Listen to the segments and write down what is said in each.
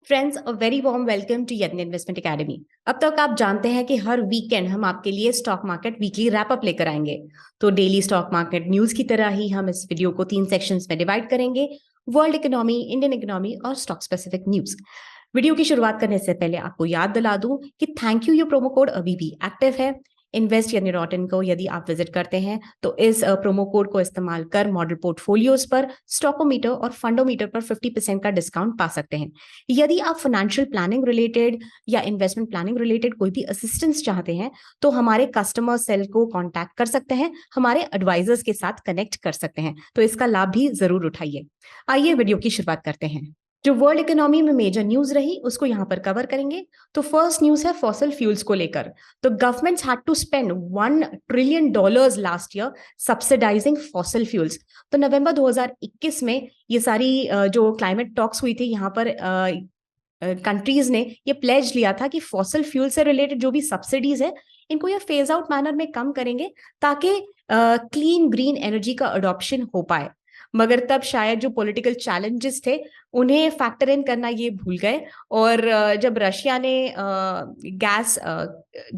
Friends, a very warm welcome to Yagya investment academy. अब तक आप जानते हैं कि हर वीकेंड हम आपके लिए stock market weekly wrap up लेकर आएंगे। तो डेली स्टॉक मार्केट न्यूज की तरह ही हम इस वीडियो को 3 सेक्शंस में डिवाइड करेंगे: वर्ल्ड इकोनॉमी, इंडियन इकोनॉमी और स्टॉक स्पेसिफिक न्यूज। वीडियो की शुरुआत करने से पहले आपको याद दिला दूं कि थैंक यू, ये प्रोमो कोड अभी भी एक्टिव है। इन्वेस्ट यानी डॉट को यदि आप विजिट करते हैं तो इस प्रोमो कोड को इस्तेमाल कर मॉडल पोर्टफोलियोज पर, स्टॉकोमीटर और फंडोमीटर पर 50% का डिस्काउंट पा सकते हैं। यदि आप फाइनेंशियल प्लानिंग रिलेटेड या इन्वेस्टमेंट प्लानिंग रिलेटेड कोई भी असिस्टेंस चाहते हैं तो हमारे कस्टमर सेल को कांटेक्ट कर सकते हैं, हमारे एडवाइजर्स के साथ कनेक्ट कर सकते हैं। तो इसका लाभ भी जरूर उठाइए। आइए वीडियो की शुरुआत करते हैं। जो वर्ल्ड इकोनॉमी में मेजर न्यूज रही उसको यहाँ पर कवर करेंगे। तो फर्स्ट न्यूज है फॉसिल फ्यूल्स को लेकर। तो governments had to spend $1 trillion last year subsidising fossil fuels. तो नवंबर 2021 में ये सारी जो क्लाइमेट टॉक्स हुई थी, यहाँ पर कंट्रीज ने ये प्लेज लिया था कि फॉसिल फ्यूल से रिलेटेड जो भी सब्सिडीज है इनको ये फेज आउट मैनर में कम करेंगे ताकि क्लीन ग्रीन एनर्जी का अडॉप्शन हो पाए। मगर तब शायद जो पॉलिटिकल चैलेंजेस थे उन्हें फैक्टर इन करना ये भूल गए। और जब रशिया ने गैस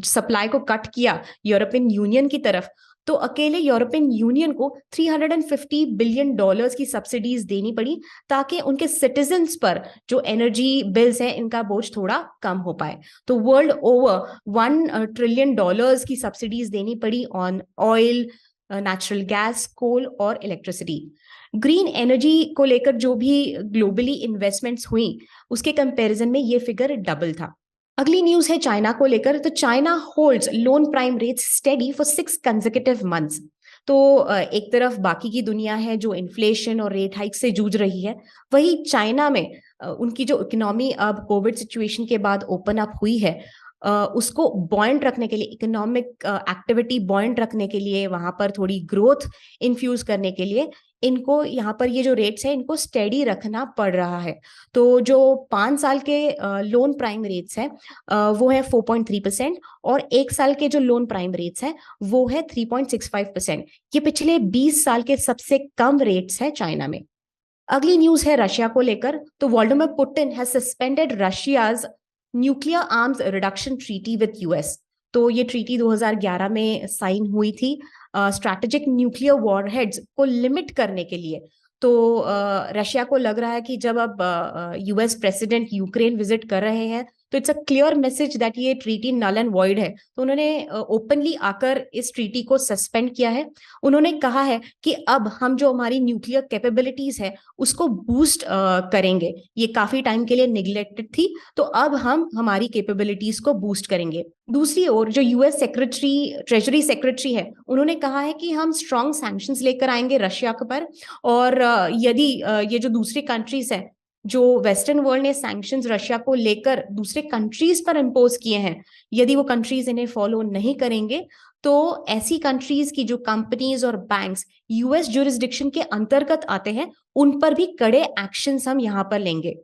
सप्लाई को कट किया यूरोपियन यूनियन की तरफ, तो अकेले यूरोपियन यूनियन को $350 बिलियन की सब्सिडीज देनी पड़ी ताकि उनके सिटीजन्स पर जो एनर्जी बिल्स हैं इनका बोझ थोड़ा कम हो पाए। तो वर्ल्ड ओवर $1 ट्रिलियन की सब्सिडीज देनी पड़ी ऑन ऑयल, नेचुरल गैस, कोल और इलेक्ट्रिसिटी। ग्रीन एनर्जी को लेकर जो भी ग्लोबली इन्वेस्टमेंट्स हुई उसके कंपैरिजन में ये फिगर डबल था। अगली न्यूज है चाइना को लेकर। तो China holds loan prime rates steady for 6 consecutive months. तो एक तरफ बाकी की दुनिया है जो इन्फ्लेशन और रेट हाइक से जूझ रही है, वही चाइना में उनकी जो इकोनॉमी अब कोविड सिचुएशन के बाद ओपन अप हुई है, उसको बॉइंट रखने के लिए, इकोनॉमिक एक्टिविटी बॉइंट रखने के लिए, वहां पर थोड़ी ग्रोथ इन्फ्यूज करने के लिए इनको यहाँ पर ये जो रेट्स है इनको स्टेडी रखना पड़ रहा है। तो जो 5 साल के लोन प्राइम रेट्स है वो है 4.3%, और 1 साल के जो लोन प्राइम रेट्स है वो है 3.65%। ये पिछले 20 साल के सबसे कम रेट्स है चाइना में। अगली न्यूज है रशिया को लेकर। तो Vladimir Putin has suspended Russia's nuclear arms reduction treaty with US. तो ये ट्रीटी 2011 में साइन हुई थी स्ट्रैटेजिक न्यूक्लियर वॉरहेड्स को लिमिट करने के लिए। तो रशिया को लग रहा है कि जब अब यूएस प्रेसिडेंट यूक्रेन विजिट कर रहे हैं तो it's a clear message that ये ट्रीटी नल एंड वॉइड है। तो उन्होंने ओपनली आकर इस ट्रीटी को सस्पेंड किया है। उन्होंने कहा है कि अब हम जो हमारी न्यूक्लियर कैपेबिलिटीज है उसको बूस्ट करेंगे। ये काफी टाइम के लिए निग्लेक्टेड थी, तो अब हम हमारी कैपेबिलिटीज को बूस्ट करेंगे। दूसरी ओर जो यूएस ट्रेजरी सेक्रेटरी है, उन्होंने कहा है कि हम स्ट्रॉन्ग सैंक्शंस लेकर आएंगे रशिया पर। और यदि ये जो दूसरी कंट्रीज है, जो वेस्टर्न वर्ल्ड ने सैंक्शंस रशिया को लेकर दूसरे कंट्रीज पर इंपोज किए हैं, यदि वो कंट्रीज इन्हें फॉलो नहीं करेंगे तो ऐसी कंट्रीज की जो कंपनीज और बैंक्स यूएस ज्यूरिसडिक्शन के अंतर्गत आते हैं उन पर भी कड़े एक्शंस हम यहां पर लेंगे।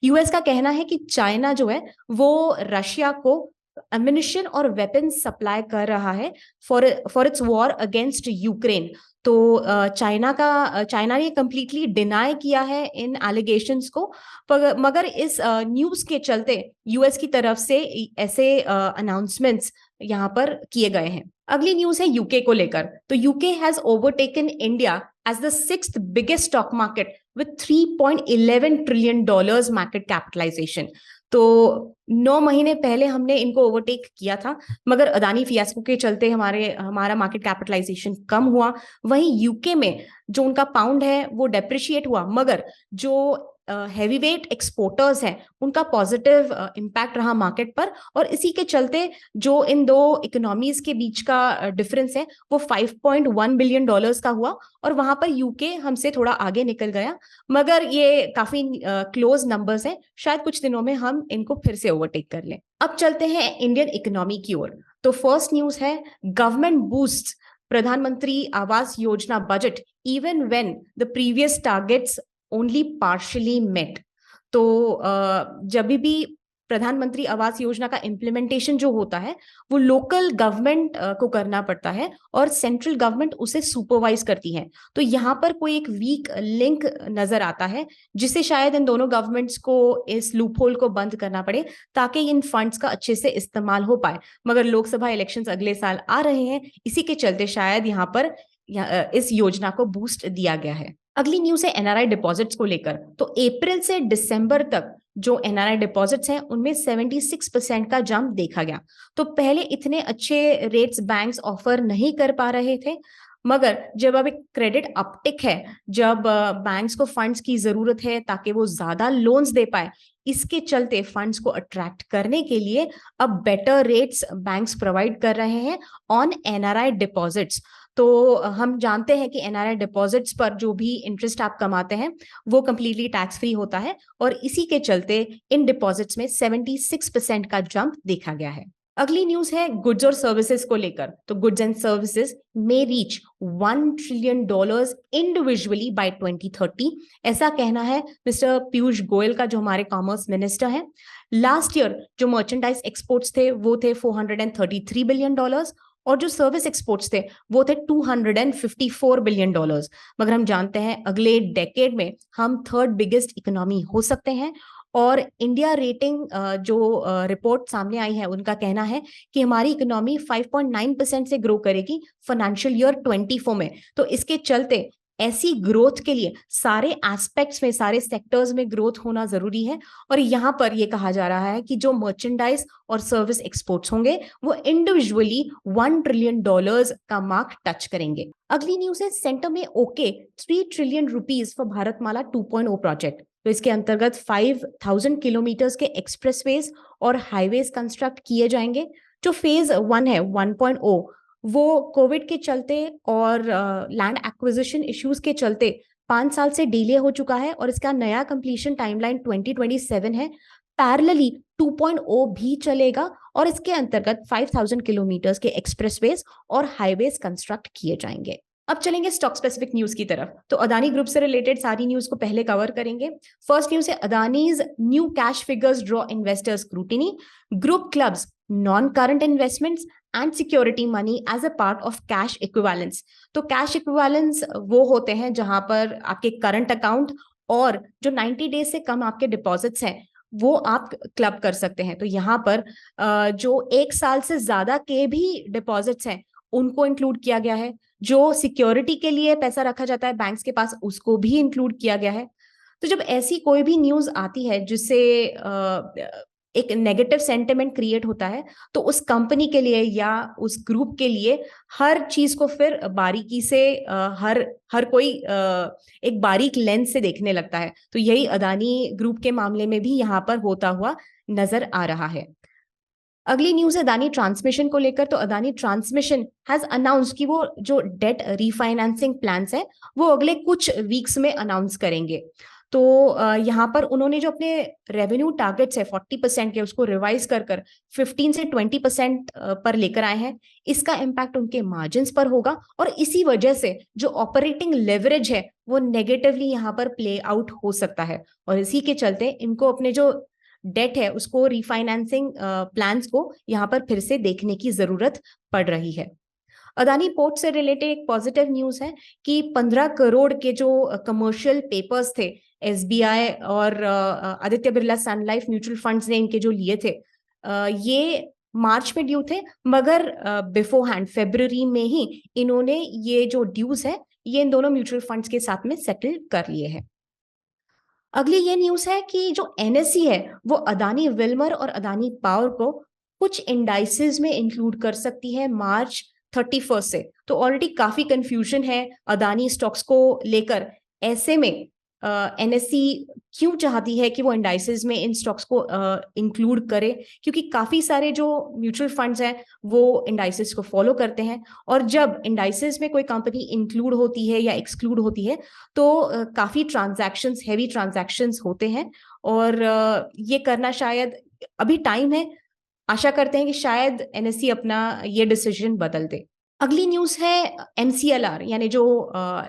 यूएस का कहना है कि चाइना जो है वो रशिया को एम्युनिशन और वेपन सप्लाई कर रहा है for its war against Ukraine. तो चाइना ने कंप्लीटली डिनाई किया है इन एलिगेशंस को, मगर इस न्यूज के चलते यूएस की तरफ से ऐसे अनाउंसमेंट्स यहाँ पर किए गए हैं। अगली न्यूज है यूके को लेकर। तो UK has overtaken India as the 6th biggest stock market with $3.11 trillion market capitalisation. तो 9 महीने पहले हमने इनको ओवरटेक किया था, मगर अदानी फियास्को के चलते हमारा मार्केट कैपिटलाइजेशन कम हुआ। वहीं यूके में जो उनका पाउंड है वो डेप्रिशिएट हुआ, मगर जो हैवीवेट एक्सपोर्टर्स हैं उनका पॉजिटिव इम्पैक्ट रहा मार्केट पर। और इसी के चलते जो इन दो इकोनॉमीज के बीच का डिफरेंस है वो $5.1 बिलियन का हुआ, और वहां पर यूके हमसे थोड़ा आगे निकल गया। मगर ये काफी क्लोज नंबर्स हैं, शायद कुछ दिनों में हम इनको फिर से ओवरटेक कर लें। अब चलते हैं इंडियन इकोनॉमी की ओर। तो फर्स्ट न्यूज है government boost Pradhan Mantri Awas Yojana budget even when the previous targets only partially met. तो जब भी प्रधानमंत्री आवास योजना का इम्प्लीमेंटेशन जो होता है वो लोकल गवर्नमेंट को करना पड़ता है और सेंट्रल गवर्नमेंट उसे सुपरवाइज करती है। तो यहाँ पर कोई एक वीक लिंक नजर आता है जिसे शायद इन दोनों गवर्नमेंट्स को इस लूपहोल को बंद करना पड़े ताकि इन फंड्स का अच्छे से इस्तेमाल हो पाए। मगर लोकसभा इलेक्शंस अगले साल आ रहे हैं, इसी के चलते शायद यहाँ पर इस योजना को बूस्ट दिया गया है। अगली न्यूज है एनआरआई डिपॉजिट्स को लेकर। तो अप्रैल से दिसंबर तक जो एनआरआई डिपॉजिट्स हैं उनमें 76% का जंप देखा गया। तो पहले इतने अच्छे रेट्स बैंक्स ऑफर नहीं कर पा रहे थे, मगर जब अब एक क्रेडिट अपटिक है, जब बैंक्स को फंड्स की जरूरत है ताकि वो ज्यादा लोन्स दे पाए, इसके चलते फंड्स को अट्रैक्ट करने के लिए अब बेटर रेट्स बैंक्स प्रोवाइड कर रहे हैं ऑन एनआरआई डिपॉजिट्स। तो हम जानते हैं कि एनआरआई डिपॉजिट्स पर जो भी इंटरेस्ट आप कमाते हैं वो कंप्लीटली टैक्स फ्री होता है और इसी के चलते इन डिपॉजिट्स में 76% का जंप देखा गया है। अगली न्यूज है गुड्स और सर्विसेज को लेकर। तो गुड्स एंड सर्विसेज में रीच $1 ट्रिलियन इंडिविजुअली बाय 2030, ऐसा कहना है मिस्टर पीयूष गोयल का, जो हमारे कॉमर्स मिनिस्टर हैं। लास्ट ईयर जो मर्चेंडाइज एक्सपोर्ट्स थे वो थे $433 बिलियन और जो सर्विस एक्सपोर्ट्स थे वो थे $254 बिलियन। मगर हम जानते हैं अगले डेकेड में हम थर्ड बिगेस्ट इकोनॉमी हो सकते हैं और इंडिया रेटिंग जो रिपोर्ट सामने आई है उनका कहना है कि हमारी इकोनॉमी 5.9% से ग्रो करेगी फाइनेंशियल ईयर 24 में। तो इसके चलते ऐसी ग्रोथ के लिए सारे एस्पेक्ट्स में, सारे सेक्टर्स में ग्रोथ होना जरूरी है और यहाँ पर यह कहा जा रहा है कि जो मर्चेंडाइज और सर्विस एक्सपोर्ट्स होंगे वो इंडिविजुअली $1 ट्रिलियन का मार्क टच करेंगे। अगली न्यूज है सेंटर में okay $3 trillion for Bharatmala 2.0 project. तो इसके अंतर्गत 5,000 किलोमीटर के एक्सप्रेसवेज और हाईवेज कंस्ट्रक्ट किए जाएंगे। जो फेज 1 है 1.0 वो कोविड के चलते और लैंड एक्विजिशन इश्यूज के चलते 5 साल से डिले हो चुका है और इसका नया कंप्लीशन टाइमलाइन 2027 है। पैरेलली 2.0 भी चलेगा और इसके अंतर्गत 5,000 किलोमीटर के एक्सप्रेसवेज और हाईवेज कंस्ट्रक्ट किए जाएंगे। अब चलेंगे स्टॉक स्पेसिफिक न्यूज की तरफ। तो अदानी ग्रुप से रिलेटेड सारी न्यूज को पहले कवर करेंगे। फर्स्ट न्यूज है Adani's new cash figures draw investors scrutiny, group clubs non current investments and security money as a part of cash equivalents. तो कैश इक्विवेलेंस वो होते हैं जहां पर आपके करंट अकाउंट और जो 90 डेज से कम आपके डिपॉजिट्स हैं वो आप क्लब कर सकते हैं। तो यहाँ पर जो 1 साल से ज्यादा के भी डिपॉजिट्स हैं उनको इंक्लूड किया गया है। जो सिक्योरिटी के लिए पैसा रखा जाता है बैंक्स के पास उसको भी इंक्लूड किया गया है। तो जब ऐसी कोई भी न्यूज आती है जिससे एक नेगेटिव सेंटिमेंट क्रिएट होता है तो उस कंपनी के लिए या उस ग्रुप के लिए हर चीज को फिर बारीकी से हर कोई एक बारीक लेंस से देखने लगता है। तो यही अदानी ग्रुप के मामले में भी यहाँ पर होता हुआ नजर आ रहा है। अगली न्यूज है अदानी ट्रांसमिशन को लेकर। तो अदानी ट्रांसमिशन हैज अनाउंस कि वो जो डेट रीफाइनेंसिंग प्लान्स है वो अगले कुछ वीक्स में अनाउंस करेंगे। तो यहाँ पर उन्होंने जो अपने रेवेन्यू टारगेट्स है 40% के उसको रिवाइज कर 15 से 20% पर लेकर आए हैं। इसका इम्पैक्ट उनके मार्जिन्स पर होगा और इसी वजह से जो ऑपरेटिंग लेवरेज है वो नेगेटिवली यहाँ पर प्ले आउट हो सकता है और इसी के चलते इनको अपने जो डेट है उसको रीफाइनेंसिंग प्लान्स को यहाँ पर फिर से देखने की जरूरत पड़ रही है। अदानी पोर्ट से रिलेटेड एक पॉजिटिव न्यूज है कि 15 करोड़ के जो कमर्शियल पेपर्स थे एसबीआई और आदित्य बिरला सन लाइफ म्यूचुअल फंड्स ने इनके जो लिए थे ये मार्च में ड्यू थे, मगर बिफोर हैंड फरवरी में ही इन्होंने ये जो ड्यूज है ये इन दोनों म्यूचुअल फंड्स के साथ में सेटल कर लिए हैं। अगली ये न्यूज है कि जो एनएसई है वो अदानी विल्मर और अदानी पावर को कुछ इंडाइसेस में इंक्लूड कर सकती है मार्च 31 से। तो ऑलरेडी काफी कंफ्यूजन है अदानी स्टॉक्स को लेकर। ऐसे में एनएसई क्यों चाहती है कि वो इंडाइसेस में इन स्टॉक्स को इंक्लूड करे, क्योंकि काफी सारे जो म्यूचुअल फंड्स हैं वो इंडाइसेस को फॉलो करते हैं और जब इंडाइसेस में कोई कंपनी इंक्लूड होती है या एक्सक्लूड होती है तो काफी ट्रांजैक्शंस, हेवी ट्रांजैक्शंस होते हैं और ये करना शायद अभी टाइम है। आशा करते हैं कि शायद एनएसई अपना ये डिसीजन बदल दे। अगली न्यूज है एमसीएलआर यानी जो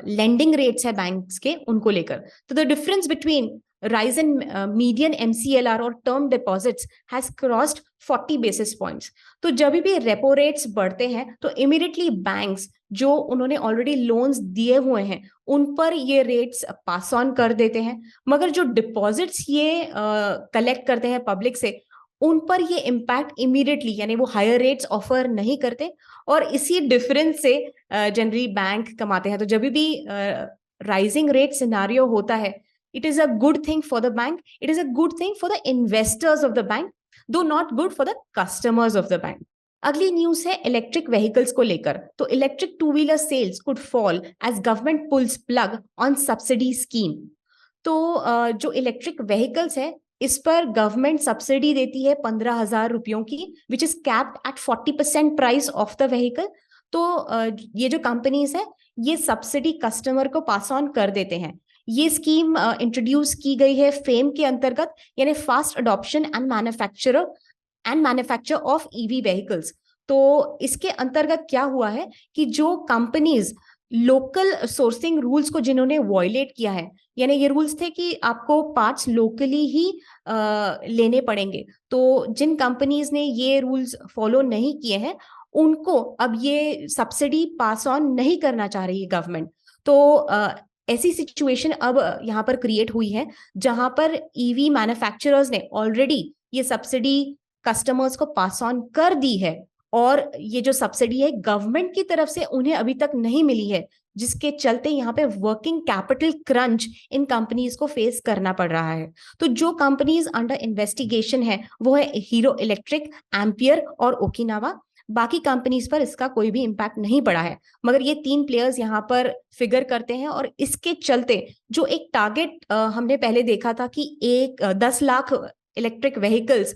लेंडिंग रेट्स है बैंक्स के उनको लेकर। तो the difference between rise in median MCLR और term deposits has crossed 40 basis points. तो जब भी रेपो रेट्स बढ़ते हैं तो इमीडिएटली बैंक्स जो उन्होंने ऑलरेडी लोन्स दिए हुए हैं उन पर ये रेट्स पास ऑन कर देते हैं, मगर जो डिपॉजिट्स ये कलेक्ट करते हैं पब्लिक से उन पर ये इम्पैक्ट इमीडिएटली यानी वो हायर रेट्स ऑफर नहीं करते और इसी डिफरेंस से जनरली बैंक कमाते हैं। तो जब भी राइजिंग रेट सिनारियो होता है, it is a good thing for the bank, it is a good thing for the investors of the bank, though not good for the customers of the bank. अगली news है electric vehicles को लेकर। तो electric two wheeler sales could fall as government pulls plug on subsidy scheme. तो जो electric vehicles है इस पर गवर्नमेंट सब्सिडी देती है 15,000 रुपयों की, which is capped at 40% price of the vehicle. तो ये जो कंपनीज है ये सब्सिडी कस्टमर को पास ऑन कर देते हैं। ये स्कीम इंट्रोड्यूस की गई है फेम के अंतर्गत, यानी fast adoption and manufacture of EV vehicles. तो इसके अंतर्गत क्या हुआ है कि जो कंपनीज लोकल सोर्सिंग रूल्स को जिन्होंने वॉयलेट किया है, यानी ये रूल्स थे कि आपको पार्ट्स लोकली ही लेने पड़ेंगे, तो जिन कंपनीज ने ये रूल्स फॉलो नहीं किए हैं उनको अब ये सब्सिडी पास ऑन नहीं करना चाह रही है गवर्नमेंट। तो ऐसी सिचुएशन अब यहाँ पर क्रिएट हुई है जहां पर ईवी मैन्युफैक्चरर्स ने ऑलरेडी ये सब्सिडी कस्टमर्स को पास ऑन कर दी है और ये जो सब्सिडी है गवर्नमेंट की तरफ से उन्हें अभी तक नहीं मिली है, जिसके चलते यहाँ पे वर्किंग कैपिटल क्रंच इन कंपनीज को फेस करना पड़ रहा है। तो जो कंपनीज अंडर इन्वेस्टिगेशन है वो है हीरो इलेक्ट्रिक, एम्पियर और ओकिनावा। बाकी कंपनीज पर इसका कोई भी इंपैक्ट नहीं पड़ा है, मगर ये 3 प्लेयर्स यहाँ पर फिगर करते हैं और इसके चलते जो एक टारगेट हमने पहले देखा था कि 10 लाख इलेक्ट्रिक व्हीकल्स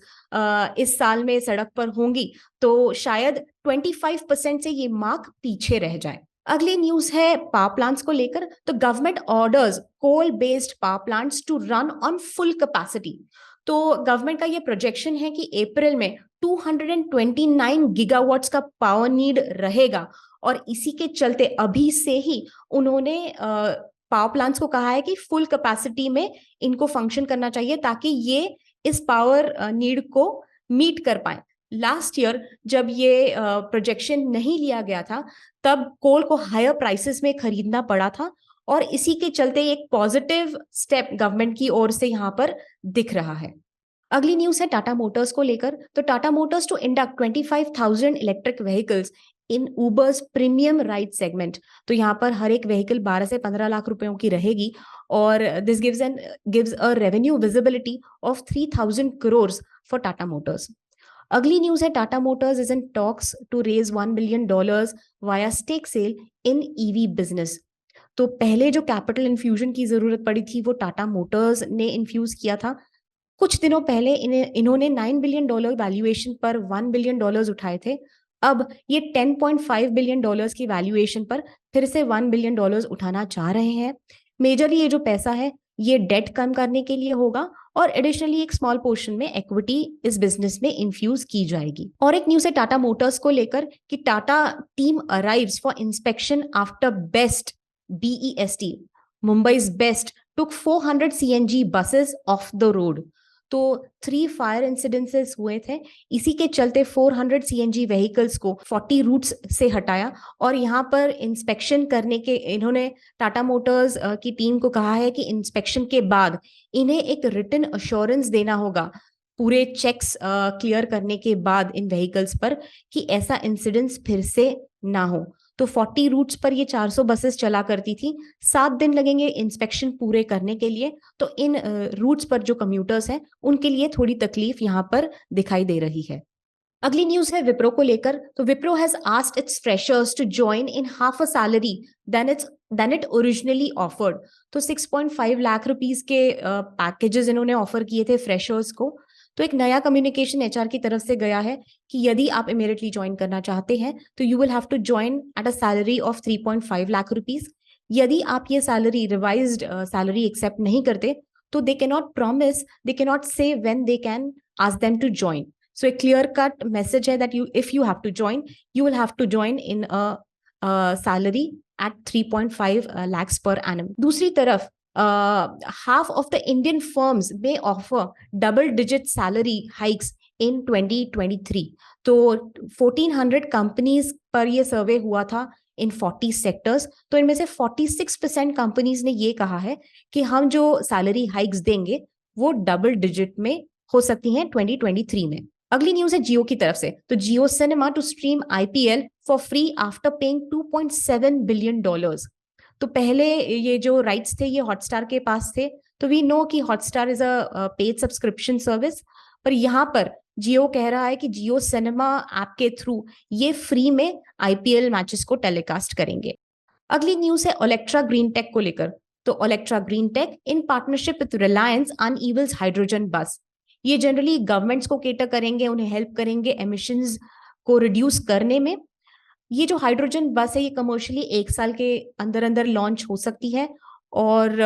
इस साल में सड़क पर होंगी, तो शायद 25% से ये मार्क पीछे रह जाए। अगली न्यूज है पावर प्लांट्स को लेकर। तो government orders coal based power plants to run on full capacity. तो गवर्नमेंट का ये प्रोजेक्शन है कि अप्रैल में 229 गीगावाट्स का पावर नीड रहेगा और इसी के चलते अभी से ही उन्होंने पावर प्लांट्स को कहा है कि फुल कैपेसिटी में इनको फंक्शन करना चाहिए ताकि ये इस पावर नीड को मीट कर पाए। लास्ट ईयर जब ये प्रोजेक्शन नहीं लिया गया था तब कोल को हायर प्राइसेस में खरीदना पड़ा था और इसी के चलते एक पॉजिटिव स्टेप गवर्नमेंट की ओर से यहाँ पर दिख रहा है। अगली न्यूज है टाटा मोटर्स को लेकर। तो Tata motors to induct 25,000 electric vehicles in Uber's premium ride segment. तो यहाँ पर हर एक व्हीकल 12 से 15 लाख रुपयों की रहेगी और this gives a revenue visibility of 3,000 crores for Tata motors. अगली न्यूज है Tata motors is in talks to raise $1 billion via stake sale in EV business. तो पहले जो कैपिटल इन्फ्यूजन की जरूरत पड़ी थी वो टाटा मोटर्स ने इन्फ्यूज किया था। कुछ दिनों पहले इन्होंने $9 billion वैल्यूएशन पर $1 billion उठाए थे। अब ये $10.5 billion की वैल्यूएशन पर फिर से $1 billion उठाना चाह रहे हैं। मेजरली ये जो पैसा है ये डेट कम करने के लिए होगा और एडिशनली एक स्मॉल पोर्शन में इक्विटी इस बिजनेस में इन्फ्यूज की जाएगी। और एक न्यूज है टाटा मोटर्स को लेकर कि Tata team arrives for inspection after best BEST, मुंबई's best took 400 CNG buses off the road। तो 3 फायर इंसिडेंसेस हुए थे, इसी के चलते 400 CNG व्हीकल्स को 40 रूट्स से हटाया और यहाँ पर इंस्पेक्शन करने के इन्होंने टाटा मोटर्स की टीम को कहा है कि इंस्पेक्शन के बाद इन्हें एक रिटन अश्योरेंस देना होगा पूरे चेक्स क्लियर करने के बाद इन व्हीकल्स पर कि ऐसा इंसिडेंस फिर से ना हो। तो 40 रूट्स पर ये 400 बसेस चला करती थी। 7 दिन लगेंगे इंस्पेक्शन पूरे करने के लिए। तो इन रूट्स पर जो कम्यूटर्स हैं उनके लिए थोड़ी तकलीफ यहाँ पर दिखाई दे रही है। अगली न्यूज है विप्रो को लेकर। तो Wipro has asked its freshers to join in half a salary then it originally offered. तो 6.5 लाख रुपीस के पैकेजेस इन्होंने ऑफर किए थे फ्रेशर्स को। तो एक नया कम्युनिकेशन HR की तरफ से गया है कि यदि आप इमीडिएटली ज्वाइन करना चाहते हैं तो you will have to join at a salary of 3.5 lakh rupees. यदि आप ये सैलरी रिवाइज्ड सैलरी एक्सेप्ट नहीं करते तो they can not promise, they can not say when they can ask them to join. So एक क्लियर कट मैसेज है that if you have to join you will have to join in a salary at 3.5 lakhs per annum। दूसरी तरफ half of the Indian firms may offer double-digit salary hikes in 2023. तो 1400 companies पर ये सर्वे हुआ था इन 40 sectors. तो इनमें से 46% कंपनीज ने ये कहा है कि हम जो सैलरी हाइक्स देंगे वो डबल डिजिट में हो सकती हैं 2023 में। अगली न्यूज है जियो की तरफ से। तो Jio cinema to stream IPL for free after paying $2.7 billion. तो पहले ये जो राइट्स थे ये हॉटस्टार के पास थे। तो वी नो कि Hotstar is a paid subscription service, पर यहाँ पर जियो कह रहा है कि जियो सिनेमा ऐप के थ्रू ये फ्री में आईपीएल मैचेस को टेलीकास्ट करेंगे। अगली न्यूज है ओलेक्ट्रा ग्रीन टेक को लेकर। तो Olectra green tech in partnership with Reliance unveils hydrogen bus, ये जनरली गवर्नमेंट्स को केटर करेंगे, उन्हें हेल्प करेंगे एमिशंस को रिड्यूस करने में। ये जो हाइड्रोजन बस है ये कमर्शियली 1 साल के अंदर अंदर लॉन्च हो सकती है, और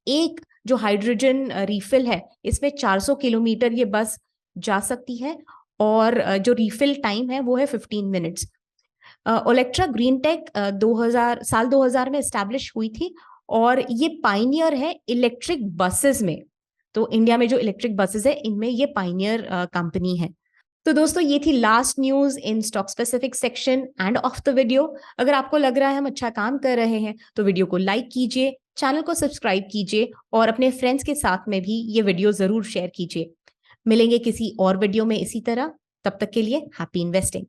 एक जो हाइड्रोजन रिफिल है इसमें 400 किलोमीटर ये बस जा सकती है, और जो रिफिल टाइम है वो है 15 मिनट्स। ओलेक्ट्रा ग्रीन टेक 2000 में एस्टैब्लिश हुई थी, और ये पाइनियर है इलेक्ट्रिक बसेस में। तो इंडिया में जो इलेक्ट्रिक बसेस है इनमें ये पाइनियर कंपनी है। तो दोस्तों ये थी last news in stock specific section end of the video. अगर आपको लग रहा है हम अच्छा काम कर रहे हैं तो वीडियो को लाइक कीजिए, चैनल को सब्सक्राइब कीजिए, और अपने फ्रेंड्स के साथ में भी ये वीडियो जरूर शेयर कीजिए। मिलेंगे किसी और वीडियो में इसी तरह, तब तक के लिए हैप्पी इन्वेस्टिंग।